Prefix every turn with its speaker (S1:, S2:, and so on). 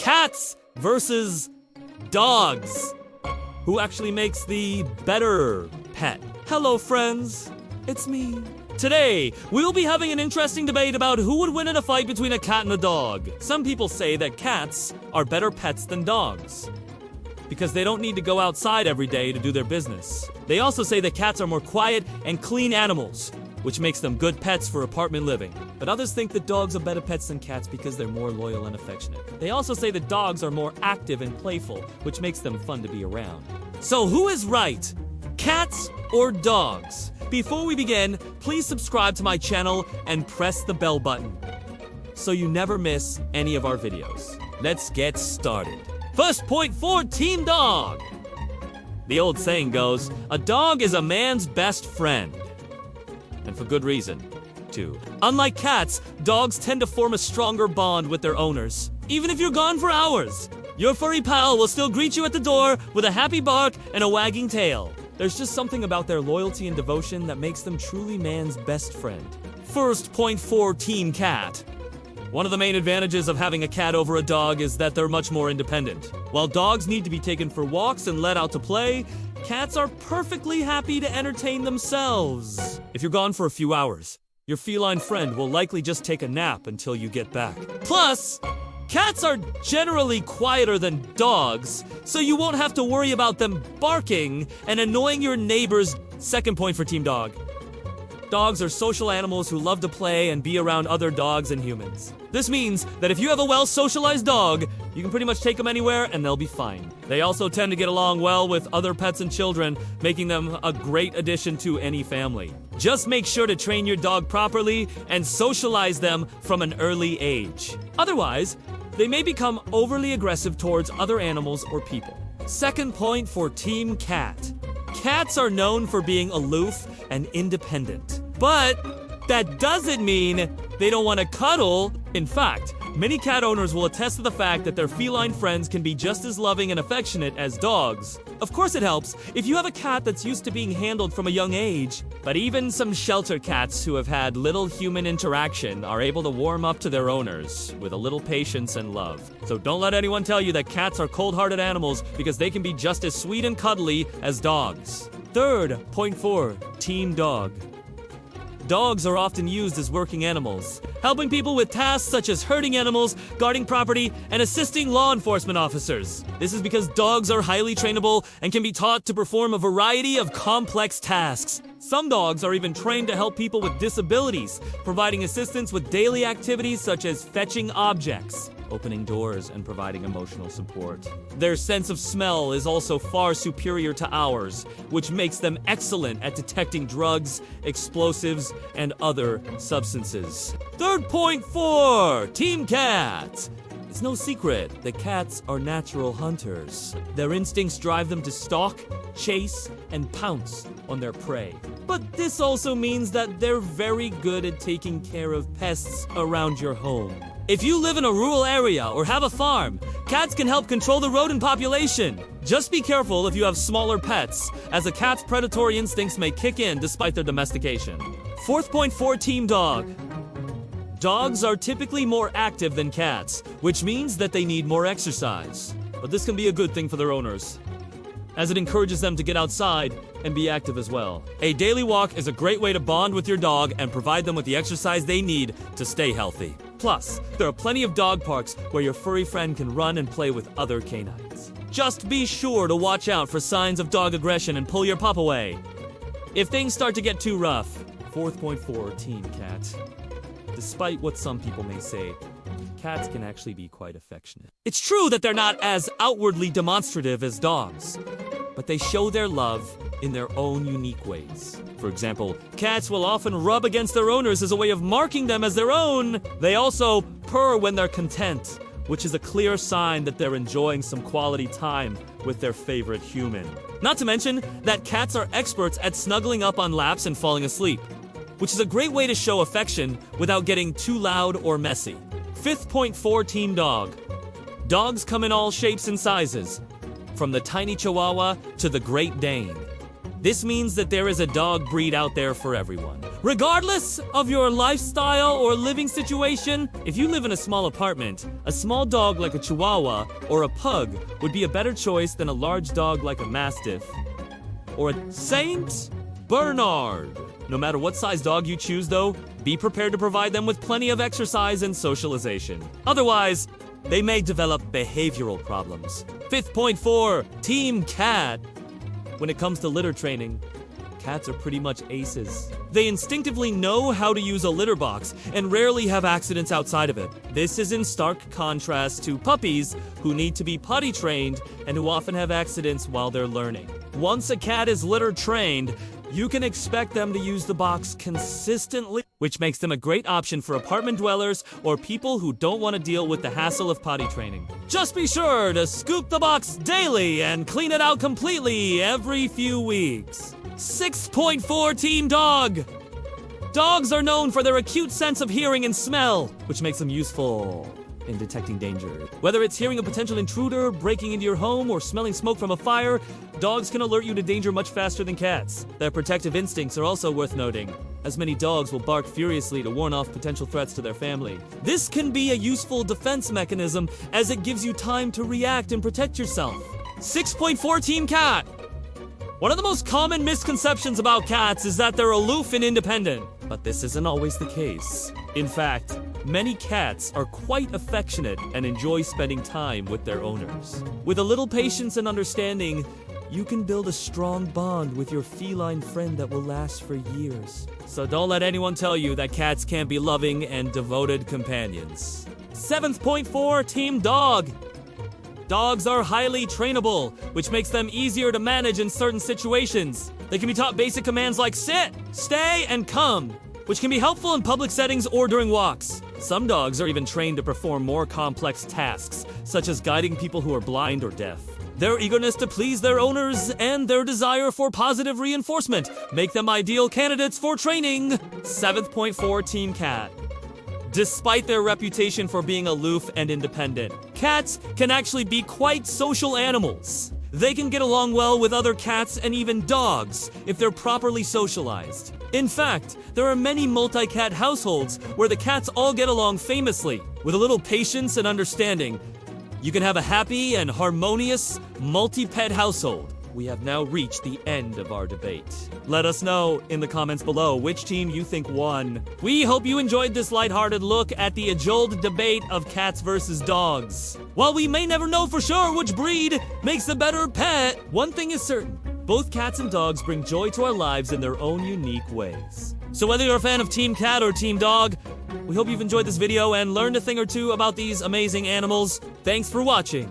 S1: cats versus dogs. Who actually makes the better pet? Hello, friends. It's me. Today, we'll be having an interesting debate about who would win in a fight between a cat and a dog. Some people say that cats are better pets than dogs because they don't need to go outside every day to do their business. They also say that cats are more quiet and clean animals, which makes them good pets for apartment living. But others think that dogs are better pets than cats because they're more loyal and affectionate. They also say that dogs are more active and playful, which makes them fun to be around. So who is right? Cats or dogs? Before we begin, please subscribe to my channel and press the bell button so you never miss any of our videos. Let's get started. First point for Team Dog. The old saying goes, a dog is a man's best friend. And for good reason, too. Unlike cats, dogs tend to form a stronger bond with their owners. Even if you're gone for hours, your furry pal will still greet you at the door with a happy bark and a wagging tail. There's just something about their loyalty and devotion that makes them truly man's best friend. First point for Team Cat. One of the main advantages of having a cat over a dog is that they're much more independent. While dogs need to be taken for walks and let out to play, cats are perfectly happy to entertain themselves. If you're gone for a few hours, your feline friend will likely just take a nap until you get back. Plus, cats are generally quieter than dogs, so you won't have to worry about them barking and annoying your neighbors. Second point for Team Dog. Dogs are social animals who love to play and be around other dogs and humans. This means that if you have a well-socialized dog, you can pretty much take them anywhere and they'll be fine. They also tend to get along well with other pets and children, making them a great addition to any family. Just make sure to train your dog properly and socialize them from an early age. Otherwise, they may become overly aggressive towards other animals or people. Second point for Team Cat. Cats are known for being aloof and independent. But that doesn't mean they don't want to cuddle. In fact, many cat owners will attest to the fact that their feline friends can be just as loving and affectionate as dogs. Of course it helps if you have a cat that's used to being handled from a young age. But even some shelter cats who have had little human interaction are able to warm up to their owners with a little patience and love. So don't let anyone tell you that cats are cold-hearted animals because they can be just as sweet and cuddly as dogs. Third point for Team Dog. Dogs are often used as working animals, helping people with tasks such as herding animals, guarding property, and assisting law enforcement officers. This is because dogs are highly trainable and can be taught to perform a variety of complex tasks. Some dogs are even trained to help people with disabilities, providing assistance with daily activities such as fetching objects, opening doors, and providing emotional support. Their sense of smell is also far superior to ours, which makes them excellent at detecting drugs, explosives, and other substances. Third point for Team Cat. It's no secret that cats are natural hunters. Their instincts drive them to stalk, chase, and pounce on their prey. But this also means that they're very good at taking care of pests around your home. If you live in a rural area or have a farm, cats can help control the rodent population. Just be careful if you have smaller pets, as a cat's predatory instincts may kick in despite their domestication. Fourth point for Team Dog. Dogs are typically more active than cats, which means that they need more exercise. But this can be a good thing for their owners, as it encourages them to get outside and be active as well. A daily walk is a great way to bond with your dog and provide them with the exercise they need to stay healthy. Plus, there are plenty of dog parks where your furry friend can run and play with other canines. Just be sure to watch out for signs of dog aggression and pull your pup away if things start to get too rough. Fourth point for Team Cat. Despite what some people may say, cats can actually be quite affectionate. It's true that they're not as outwardly demonstrative as dogs, but they show their love in their own unique ways. For example, cats will often rub against their owners as a way of marking them as their own. They also purr when they're content, which is a clear sign that they're enjoying some quality time with their favorite human. Not to mention that cats are experts at snuggling up on laps and falling asleep, which is a great way to show affection without getting too loud or messy. Fifth point for Team Dog. Dogs come in all shapes and sizes, from the tiny Chihuahua to the Great Dane. This means that there is a dog breed out there for everyone. Regardless of your lifestyle or living situation, if you live in a small apartment, a small dog like a Chihuahua or a pug would be a better choice than a large dog like a Mastiff or a Saint Bernard. No matter what size dog you choose though, be prepared to provide them with plenty of exercise and socialization. Otherwise, they may develop behavioral problems. 5.4, Team Cat. When it comes to litter training, cats are pretty much aces. They instinctively know how to use a litter box and rarely have accidents outside of it. This is in stark contrast to puppies who need to be potty trained and who often have accidents while they're learning. Once a cat is litter trained, you can expect them to use the box consistently, which makes them a great option for apartment dwellers or people who don't want to deal with the hassle of potty training. Just be sure to scoop the box daily and clean it out completely every few weeks. 6.4, Team Dog. Dogs are known for their acute sense of hearing and smell, which makes them useful in detecting danger. Whether it's hearing a potential intruder, breaking into your home, or smelling smoke from a fire, dogs can alert you to danger much faster than cats. Their protective instincts are also worth noting, as many dogs will bark furiously to warn off potential threats to their family. This can be a useful defense mechanism as it gives you time to react and protect yourself. 6.4, Team Cat. One of the most common misconceptions about cats is that they're aloof and independent, but this isn't always the case. In fact, many cats are quite affectionate and enjoy spending time with their owners. With a little patience and understanding, you can build a strong bond with your feline friend that will last for years. So don't let anyone tell you that cats can't be loving and devoted companions. 7.4, Team Dog. Dogs are highly trainable, which makes them easier to manage in certain situations. They can be taught basic commands like sit, stay, and come, which can be helpful in public settings or during walks. Some dogs are even trained to perform more complex tasks, such as guiding people who are blind or deaf. Their eagerness to please their owners and their desire for positive reinforcement make them ideal candidates for training. 7.4, Team Cat. Despite their reputation for being aloof and independent, cats can actually be quite social animals. They can get along well with other cats and even dogs if they're properly socialized. In fact, there are many multi-cat households where the cats all get along famously. With a little patience and understanding, you can have a happy and harmonious multi-pet household. We have now reached the end of our debate. Let us know in the comments below which team you think won. We hope you enjoyed this lighthearted look at the age-old debate of cats versus dogs. While we may never know for sure which breed makes the better pet, one thing is certain. Both cats and dogs bring joy to our lives in their own unique ways. So whether you're a fan of Team Cat or Team Dog, we hope you've enjoyed this video and learned a thing or two about these amazing animals. Thanks for watching.